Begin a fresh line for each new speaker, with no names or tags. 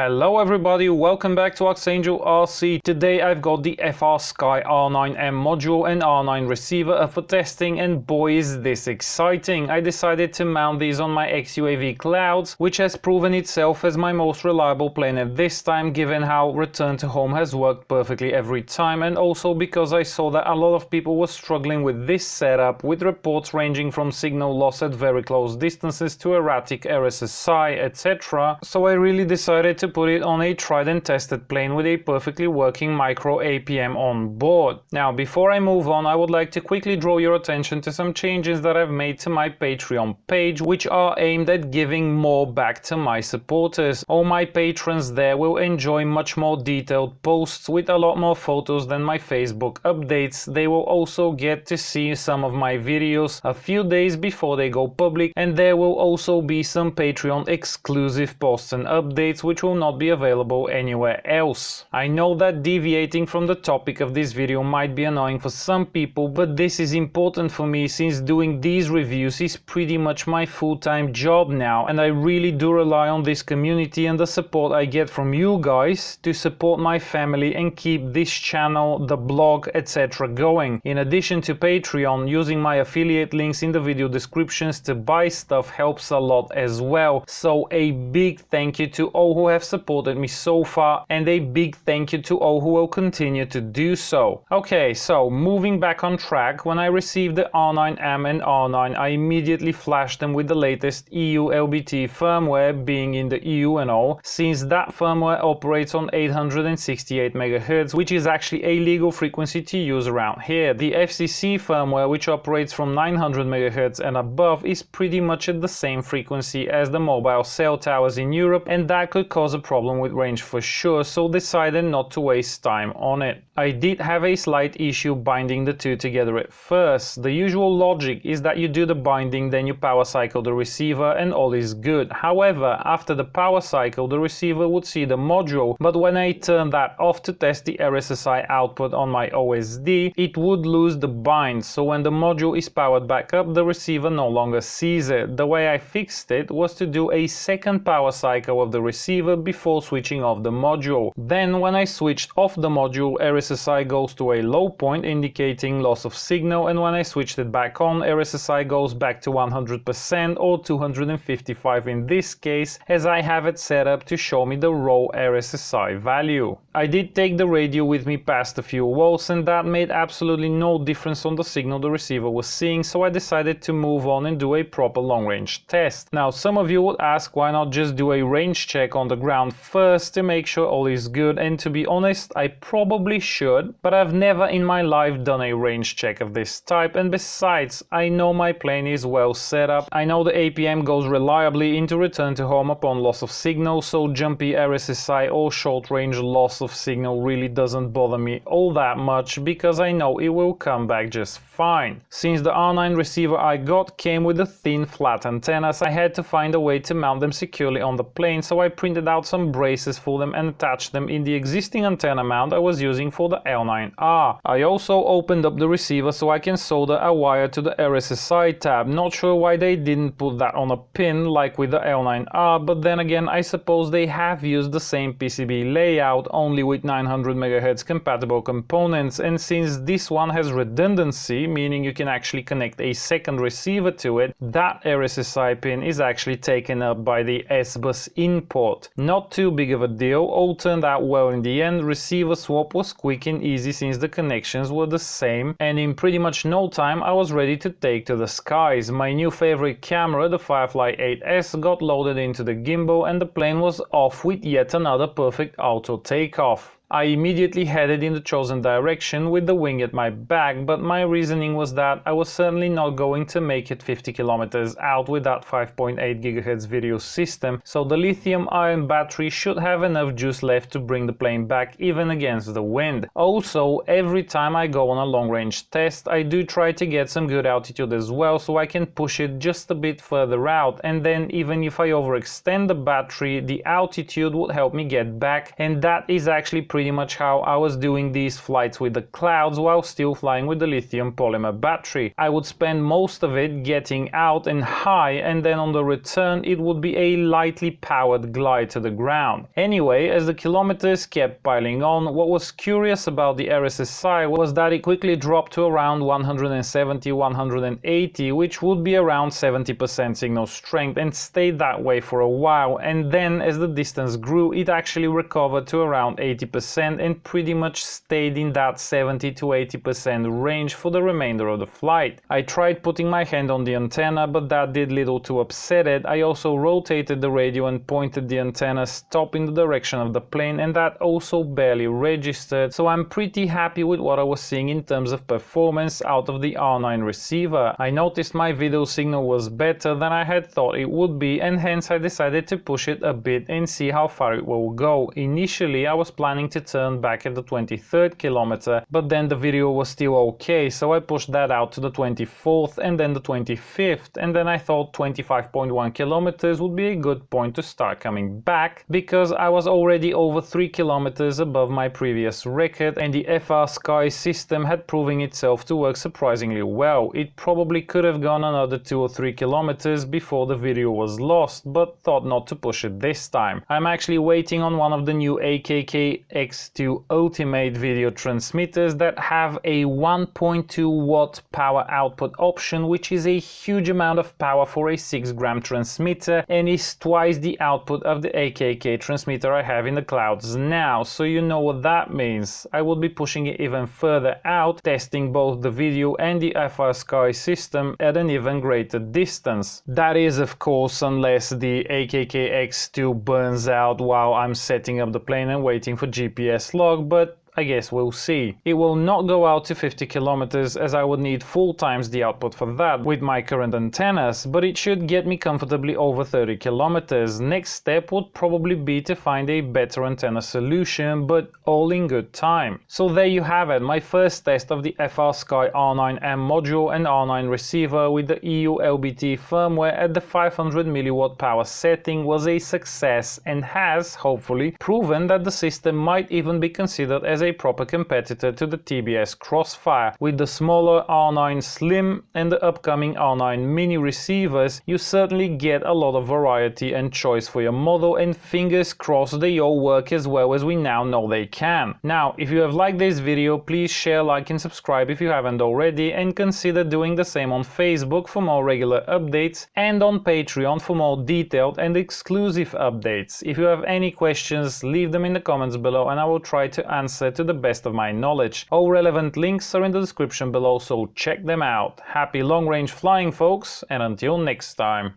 Hello everybody, welcome back to ArxangelRC. Today I've got the FrSky R9M module and R9 receiver up for testing, and boy is this exciting. I decided to mount these on my XUAV Clouds, which has proven itself as my most reliable plane at this time, given how return to home has worked perfectly every time, and also because I saw that a lot of people were struggling with this setup, with reports ranging from signal loss at very close distances to erratic RSSI, etc. So I really decided to put it on a tried and tested plane with a perfectly working micro APM on board. Now, before I move on, I would like to quickly draw your attention to some changes that I've made to my Patreon page, which are aimed at giving more back to my supporters. All my patrons there will enjoy much more detailed posts with a lot more photos than my Facebook updates. They will also get to see some of my videos a few days before they go public, and there will also be some Patreon exclusive posts and updates which will not be available anywhere else. I know that deviating from the topic of this video might be annoying for some people, but this is important for me since doing these reviews is pretty much my full-time job now, and I really do rely on this community and the support I get from you guys to support my family and keep this channel, the blog, etc. going. In addition to Patreon, using my affiliate links in the video descriptions to buy stuff helps a lot as well. So a big thank you to all who have supported me so far, and a big thank you to all who will continue to do so. Okay, so moving back on track, when I received the R9M and R9, I immediately flashed them with the latest EU LBT firmware, being in the EU and all, since that firmware operates on 868 MHz, which is actually a legal frequency to use around here. The FCC firmware, which operates from 900 MHz and above, is pretty much at the same frequency as the mobile cell towers in Europe, and that could cause a problem with range for sure, so decided not to waste time on it. I did have a slight issue binding the two together at first. The usual logic is that you do the binding, then you power cycle the receiver and all is good. However, after the power cycle, the receiver would see the module, but when I turned that off to test the RSSI output on my OSD, it would lose the bind, so when the module is powered back up, the receiver no longer sees it. The way I fixed it was to do a second power cycle of the receiver before switching off the module. Then when I switched off the module, RSSI goes to a low point indicating loss of signal, and when I switched it back on, RSSI goes back to 100% or 255 in this case, as I have it set up to show me the raw RSSI value. I did take the radio with me past a few walls, and that made absolutely no difference on the signal the receiver was seeing, so I decided to move on and do a proper long-range test. Now, some of you would ask why not just do a range check on the ground first to make sure all is good, and to be honest, I probably should, but I've never in my life done a range check of this type, and besides, I know my plane is well set up. I know the APM goes reliably into return to home upon loss of signal, so jumpy RSSI or short range loss of signal really doesn't bother me all that much, because I know it will come back just fine. Since the R9 receiver I got came with a thin flat antennas, I had to find a way to mount them securely on the plane, so I printed out some braces for them and attached them in the existing antenna mount I was using for the L9R. I also opened up the receiver so I can solder a wire to the RSSI tab. Not sure why they didn't put that on a pin like with the L9R, but then again, I suppose they have used the same PCB layout, only with 900 MHz compatible components, and since this one has redundancy, meaning you can actually connect a second receiver to it, that RSSI pin is actually taken up by the S-Bus in port. Not too big of a deal, all turned out well in the end. Receiver swap was quick and easy since the connections were the same, and in pretty much no time I was ready to take to the skies. My new favorite camera, the Firefly 8S, got loaded into the gimbal, and the plane was off with yet another perfect auto takeoff. I immediately headed in the chosen direction with the wing at my back, but my reasoning was that I was certainly not going to make it 50 kilometers out with that 5.8 GHz video system, so the lithium-ion battery should have enough juice left to bring the plane back even against the wind. Also, every time I go on a long-range test, I do try to get some good altitude as well, so I can push it just a bit further out, and then even if I overextend the battery, the altitude would help me get back, and that is actually pretty pretty much how I was doing these flights with the clouds while still flying with the lithium polymer battery. I would spend most of it getting out and high, and then on the return it would be a lightly powered glide to the ground. Anyway, as the kilometers kept piling on, what was curious about the RSSI was that it quickly dropped to around 170-180, which would be around 70% signal strength, and stayed that way for a while, and then as the distance grew it actually recovered to around 80% and pretty much stayed in that 70-80% range for the remainder of the flight. I tried putting my hand on the antenna, but that did little to upset it. I also rotated the radio and pointed the antenna stop in the direction of the plane, and that also barely registered, so I'm pretty happy with what I was seeing in terms of performance out of the R9 receiver. I noticed my video signal was better than I had thought it would be, and hence I decided to push it a bit and see how far it will go. Initially I was planning to turn back at the 23rd kilometer, but then the video was still okay, so I pushed that out to the 24th and then the 25th, and then I thought 25.1 kilometers would be a good point to start coming back, because I was already over 3 kilometers above my previous record, and the FrSky system had proven itself to work surprisingly well. It probably could have gone another 2 or 3 kilometers before the video was lost, but thought not to push it this time. I'm actually waiting on one of the new AKK X2 Ultimate video transmitters that have a 1.2 watt power output option, which is a huge amount of power for a 6-gram transmitter and is twice the output of the AKK transmitter I have in the clouds now, so you know what that means. I will be pushing it even further out, testing both the video and the FrSky system at an even greater distance. That is, of course, unless the AKK X2 burns out while I'm setting up the plane and waiting for GPS log, but I guess we'll see. It will not go out to 50 kilometers, as I would need 4 times the output for that with my current antennas, but it should get me comfortably over 30 kilometers. Next step would probably be to find a better antenna solution, but all in good time. So there you have it, my first test of the FrSky R9M module and R9 receiver with the EU LBT firmware at the 500 milliwatt power setting was a success, and has, hopefully, proven that the system might even be considered as a proper competitor to the TBS Crossfire. With the smaller R9 Slim and the upcoming R9 Mini receivers, you certainly get a lot of variety and choice for your model, and fingers crossed they all work as well as we now know they can. Now, if you have liked this video, please share, like and subscribe if you haven't already, and consider doing the same on Facebook for more regular updates, and on Patreon for more detailed and exclusive updates. If you have any questions, leave them in the comments below and I will try to answer to the best of my knowledge. All relevant links are in the description below, so check them out. Happy long range flying, folks, and until next time.